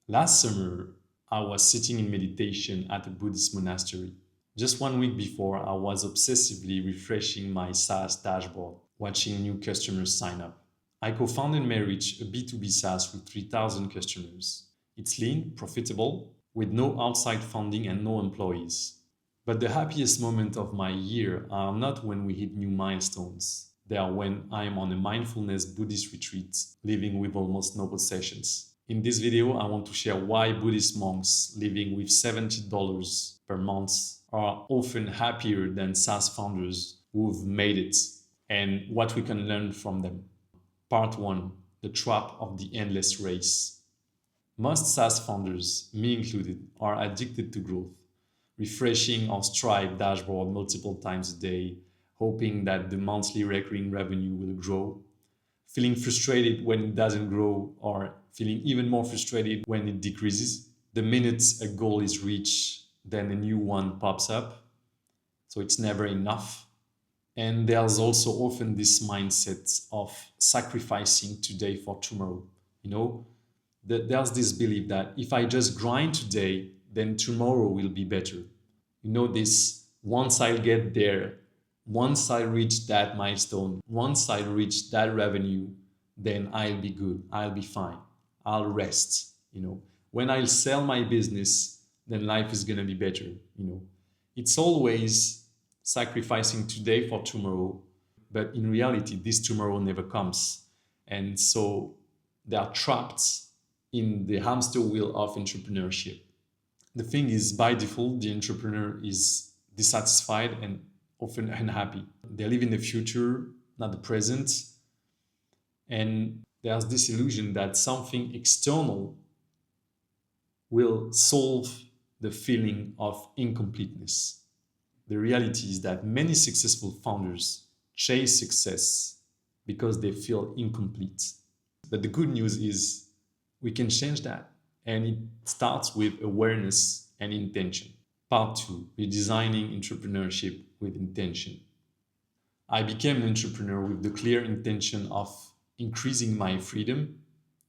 Last summer, I was sitting in meditation at a Buddhist monastery. Just 1 week before, I was obsessively refreshing my SaaS dashboard, watching new customers sign up. I co-founded Marriage, a B2B SaaS with 3,000 customers. It's lean, profitable, with no outside funding and no employees. But the happiest moment of my year are not when we hit new milestones. They are when I am on a mindfulness Buddhist retreat, living with almost no possessions. In this video, I want to share why Buddhist monks living with $70 per month are often happier than SaaS founders who've made it and what we can learn from them. Part 1. The Trap of the Endless Race. Most SaaS founders, me included, are addicted to growth, refreshing our Stripe dashboard multiple times a day, hoping that the monthly recurring revenue will grow, feeling frustrated when it doesn't grow, or feeling even more frustrated when it decreases. The minute a goal is reached, then a new one pops up, so it's never enough. And there's also often this mindset of sacrificing today for tomorrow. There's this belief that if I just grind today, then tomorrow will be better. This once I get there, once I reach that milestone, once I reach that revenue, then I'll be good, I'll be fine, I'll rest. When I'll sell my business, then life is going to be better. It's always sacrificing today for tomorrow, but in reality, this tomorrow never comes. And so they are trapped in the hamster wheel of entrepreneurship. The thing is, by default, the entrepreneur is dissatisfied and often unhappy. They live in the future, not the present. And there's this illusion that something external will solve the feeling of incompleteness. The reality is that many successful founders chase success because they feel incomplete. But the good news is we can change that. And it starts with awareness and intention. Part 2, redesigning entrepreneurship with intention. I became an entrepreneur with the clear intention of increasing my freedom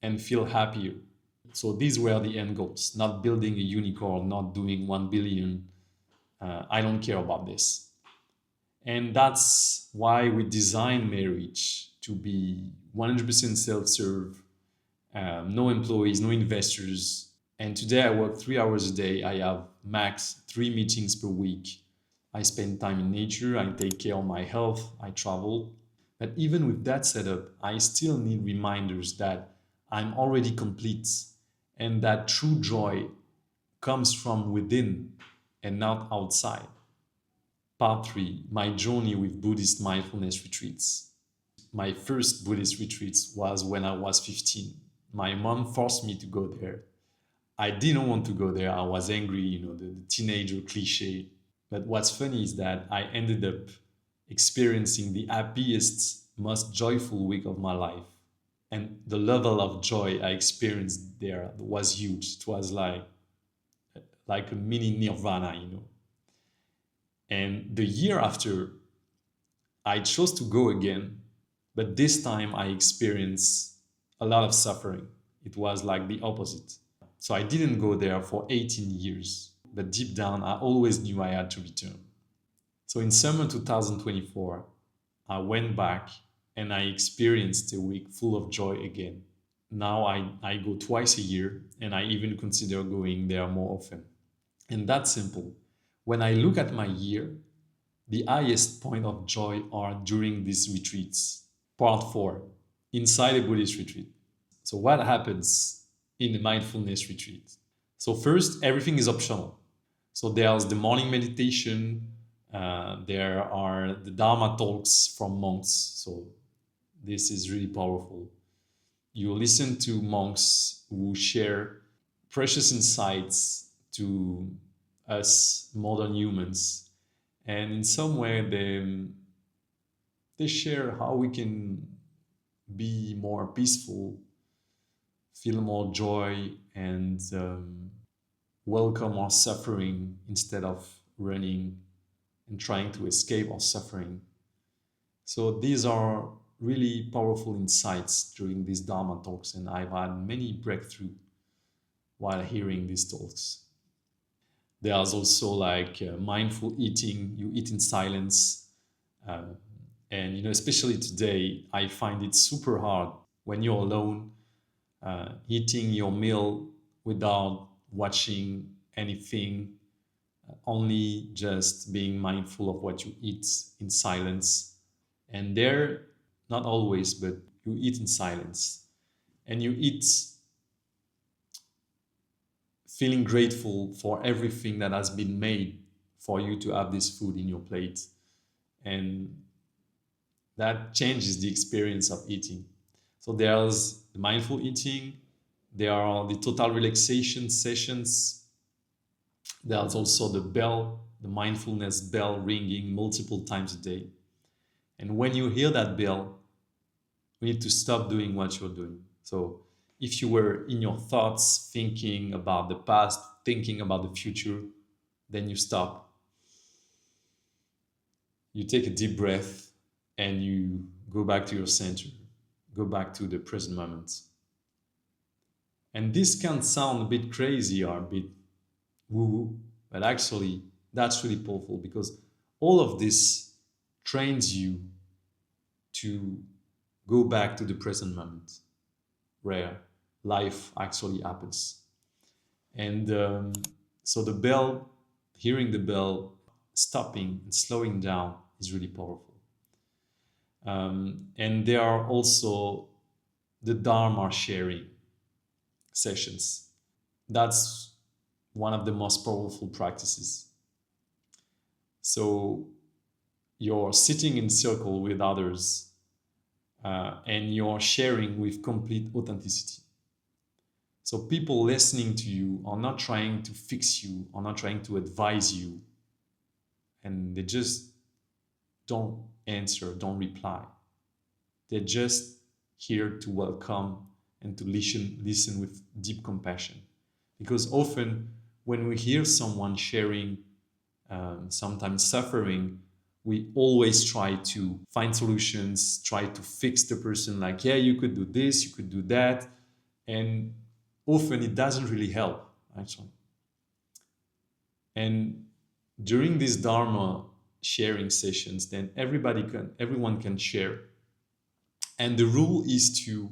and feel happier. So these were the end goals, not building a unicorn, not doing 1 billion. I don't care about this. And that's why we designed Marriage to be 100% self-serve, no employees, no investors. And today I work 3 hours a day. I have max 3 meetings per week. I spend time in nature. I take care of my health. I travel. But even with that setup, I still need reminders that I'm already complete and that true joy comes from within and not outside. Part 3, my journey with Buddhist mindfulness retreats. My first Buddhist retreats was when I was 15. My mom forced me to go there. I didn't want to go there. I was angry, the teenager cliche. But what's funny is that I ended up experiencing the happiest, most joyful week of my life. And the level of joy I experienced there was huge. It was like a mini nirvana. And the year after, I chose to go again, but this time I experienced a lot of suffering. It was like the opposite. So I didn't go there for 18 years, but deep down, I always knew I had to return. So in summer 2024, I went back and I experienced a week full of joy again. Now I go twice a year, and I even consider going there more often. And that's simple. When I look at my year, the highest point of joy are during these retreats. Part 4, inside a Buddhist retreat. So what happens in a mindfulness retreat? So first, everything is optional. So there's the morning meditation, there are the Dharma talks from monks. So this is really powerful. You listen to monks who share precious insights to us modern humans. And in some way, they share how we can be more peaceful, feel more joy, and welcome our suffering instead of running and trying to escape our suffering. So these are really powerful insights during these Dharma talks, and I've had many breakthroughs while hearing these talks. There's also like mindful eating. You eat in silence. Um, and, especially today, I find it super hard when you're alone, eating your meal without watching anything, only just being mindful of what you eat in silence. And there, not always, but you eat in silence. And you eat feeling grateful for everything that has been made for you to have this food in your plate. And that changes the experience of eating. So there's the mindful eating, there are the total relaxation sessions, there's also the bell, the mindfulness bell ringing multiple times a day. And when you hear that bell, you need to stop doing what you're doing. So if you were in your thoughts thinking about the past, thinking about the future, then you stop. You take a deep breath and you go back to your center, go back to the present moment. And this can sound a bit crazy or a bit woo-woo, but actually that's really powerful because all of this trains you to go back to the present moment where life actually happens. And so the bell, hearing the bell, stopping and slowing down is really powerful. And there are also the Dharma sharing sessions. That's one of the most powerful practices. So you're sitting in circle with others and you're sharing with complete authenticity. So people listening to you are not trying to fix you, are not trying to advise you, and they just don't answer, don't reply. They're just here to welcome and to listen with deep compassion. Because often when we hear someone sharing, sometimes suffering, we always try to find solutions, try to fix the person, like, yeah, you could do this, you could do that. And often it doesn't really help, actually. And during these Dharma sharing sessions, then everyone can share. And the rule is to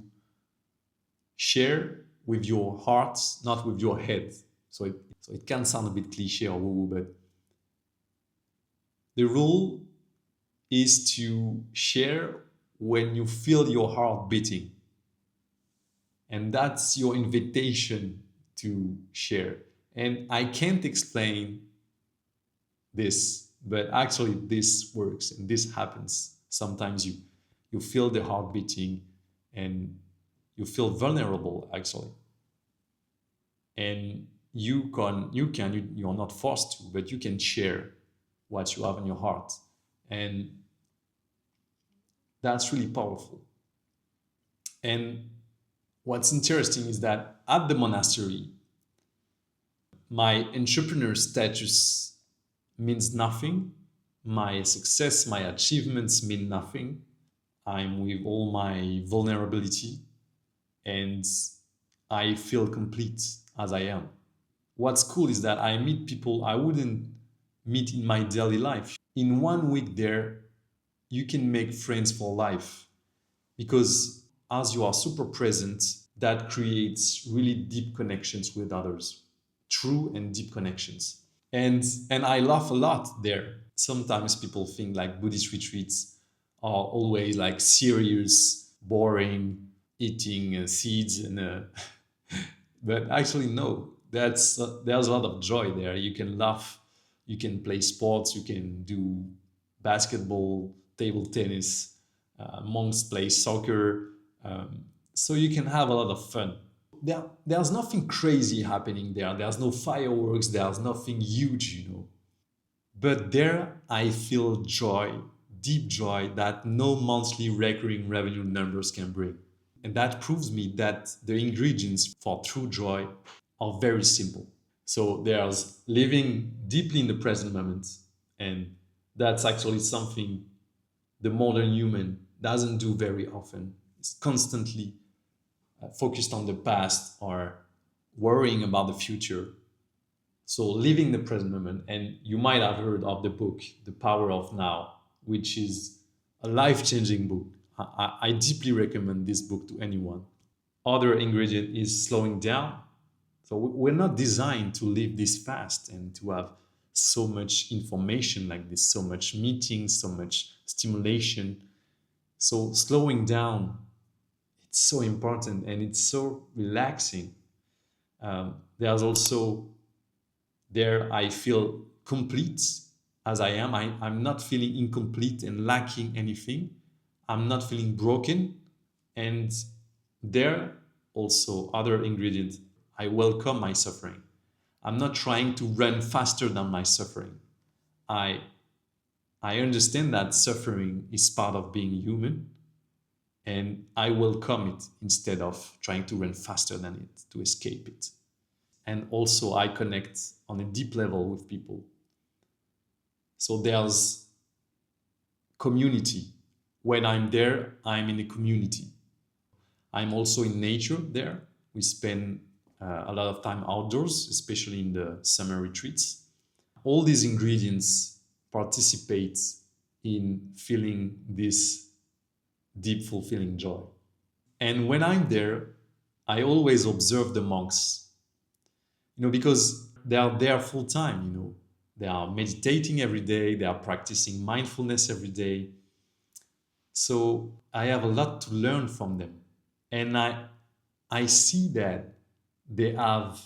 share with your heart, not with your head. So it can sound a bit cliche or woo-woo, but the rule is to share when you feel your heart beating. And that's your invitation to share. And I can't explain this, but actually this works and this happens. Sometimes you feel the heart beating and you feel vulnerable, actually. And you're not forced to, but you can share what you have in your heart. And that's really powerful. And what's interesting is that at the monastery, my entrepreneur status means nothing. My success, my achievements mean nothing. I'm with all my vulnerability and I feel complete as I am. What's cool is that I meet people I wouldn't meet in my daily life. In 1 week there, you can make friends for life because as you are super present, that creates really deep connections with others, true and deep connections. And I laugh a lot there. Sometimes people think like Buddhist retreats are always like serious, boring, eating seeds and but actually no. There's a lot of joy there. You can laugh, you can play sports, you can do basketball, table tennis, monks play soccer, so you can have a lot of fun. There's nothing crazy happening there. There's no fireworks. There's nothing huge. But there I feel joy, deep joy that no monthly recurring revenue numbers can bring. And that proves me that the ingredients for true joy are very simple. So there's living deeply in the present moment. And that's actually something the modern human doesn't do very often. It's constantly focused on the past or worrying about the future. So living the present moment, and you might have heard of the book, The Power of Now, which is a life-changing book. I deeply recommend this book to anyone. Other ingredient is slowing down. So we're not designed to live this fast and to have so much information like this, so much meetings, so much stimulation. So slowing down, it's so important and it's so relaxing. There's also there I feel complete as I am. I'm not feeling incomplete and lacking anything. I'm not feeling broken. And there also other ingredient, I welcome my suffering. I'm not trying to run faster than my suffering. I I understand that suffering is part of being human, and I welcome it instead of trying to run faster than it to escape it. And also I connect on a deep level with people. So there's community. When I'm there, I'm in a community. I'm also in nature there. We spend a lot of time outdoors, especially in the summer retreats. All these ingredients participate in feeling this deep, fulfilling joy. And when I'm there, I always observe the monks, because they are there full time, They are meditating every day, they are practicing mindfulness every day. So I have a lot to learn from them. And I see that they have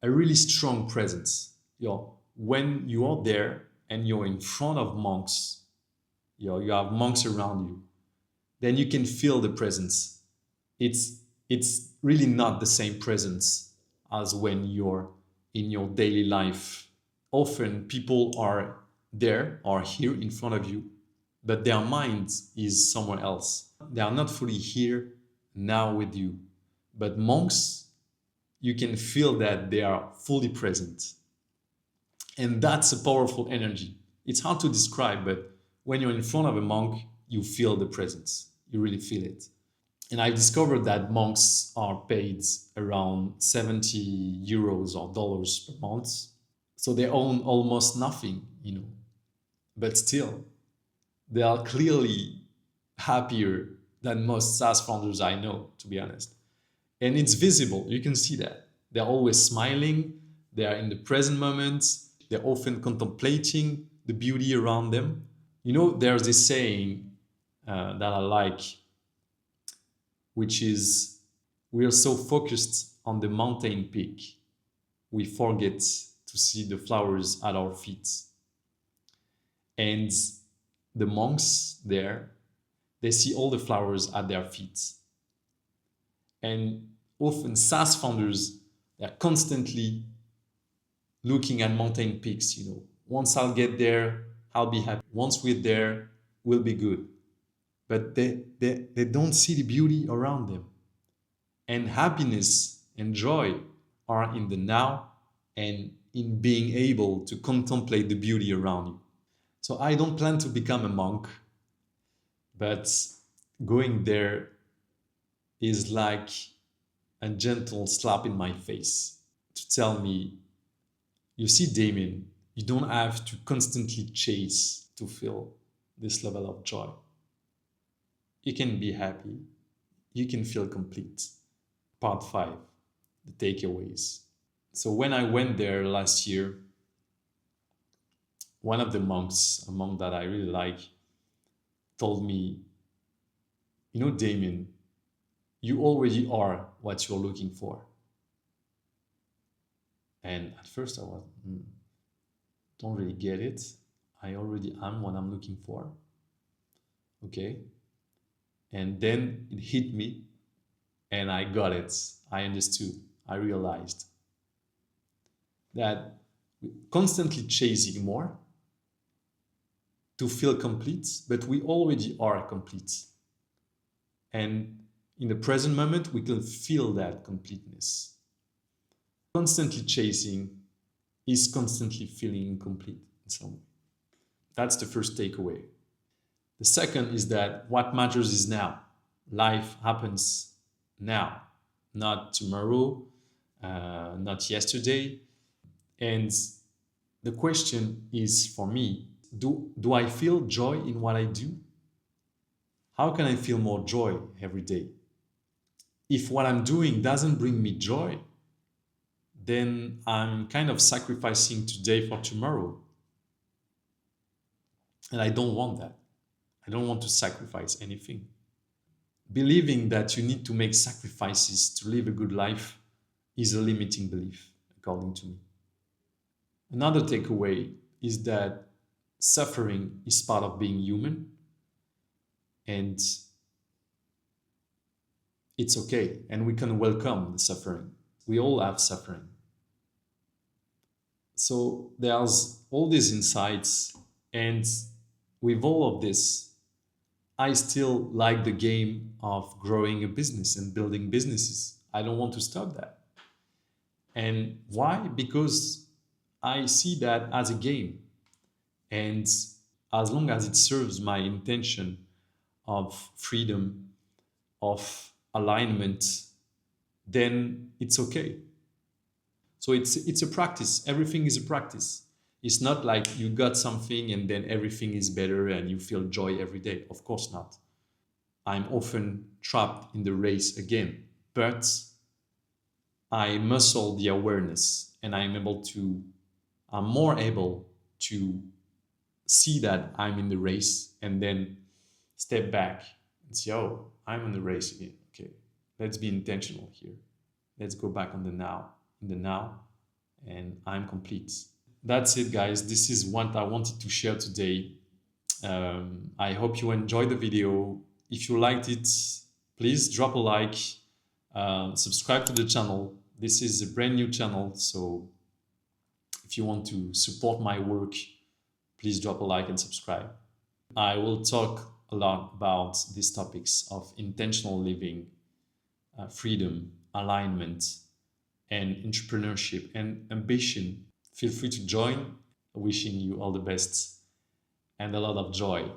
a really strong presence. When you are there and you're in front of monks, you have monks around you, then you can feel the presence. It's really not the same presence as when you're in your daily life. Often people are there or here in front of you, but their mind is somewhere else. They are not fully here now with you. But monks, you can feel that they are fully present. And that's a powerful energy. It's hard to describe, but when you're in front of a monk, you feel the presence. You really feel it. And I've discovered that monks are paid around 70 euros or dollars per month. So they own almost nothing, But still, they are clearly happier than most SaaS founders I know, to be honest. And it's visible. You can see that. They're always smiling. They are in the present moment. They're often contemplating the beauty around them. There's this saying that I like, which is, we are so focused on the mountain peak, we forget to see the flowers at our feet. And the monks there, they see all the flowers at their feet. And often SaaS founders, they're constantly looking at mountain peaks, Once I'll get there, I'll be happy. Once we're there, we'll be good. But they don't see the beauty around them. And happiness and joy are in the now and in being able to contemplate the beauty around you. So I don't plan to become a monk, but going there is like a gentle slap in my face to tell me, you see, Damien, you don't have to constantly chase to feel this level of joy. You can be happy. You can feel complete. Part 5, the takeaways. So when I went there last year, one of the monks, a monk that I really like, told me, Damien, you already are what you're looking for. And at first I was, don't really get it. I already am what I'm looking for. Okay. And then it hit me and I got it. I understood. I realized that we're constantly chasing more to feel complete, but we already are complete. And in the present moment, we can feel that completeness. Constantly chasing is constantly feeling incomplete in some way. That's the first takeaway. The second is that what matters is now. Life happens now, not tomorrow, not yesterday. And the question is for me, do I feel joy in what I do? How can I feel more joy every day? If what I'm doing doesn't bring me joy, then I'm kind of sacrificing today for tomorrow. And I don't want that. I don't want to sacrifice anything. Believing that you need to make sacrifices to live a good life is a limiting belief, according to me. Another takeaway is that suffering is part of being human, and it's okay, and we can welcome the suffering. We all have suffering. So there's all these insights, and with all of this, I still like the game of growing a business and building businesses. I don't want to stop that. And why? Because I see that as a game. And as long as it serves my intention of freedom, of alignment, then it's okay. So it's a practice. Everything is a practice. It's not like you got something and then everything is better and you feel joy every day. Of course not. I'm often trapped in the race again, but I muscle the awareness and I'm more able to see that I'm in the race and then step back and say, oh, I'm in the race again. Okay, let's be intentional here. Let's go back on the now, in the now, and I'm complete. That's it, guys. This is what I wanted to share today. I hope you enjoyed the video. If you liked it, please drop a like, subscribe to the channel. This is a brand new channel, so if you want to support my work, please drop a like and subscribe. I will talk a lot about these topics of intentional living, freedom, alignment, and entrepreneurship and ambition. Feel free to join. Wishing you all the best and a lot of joy.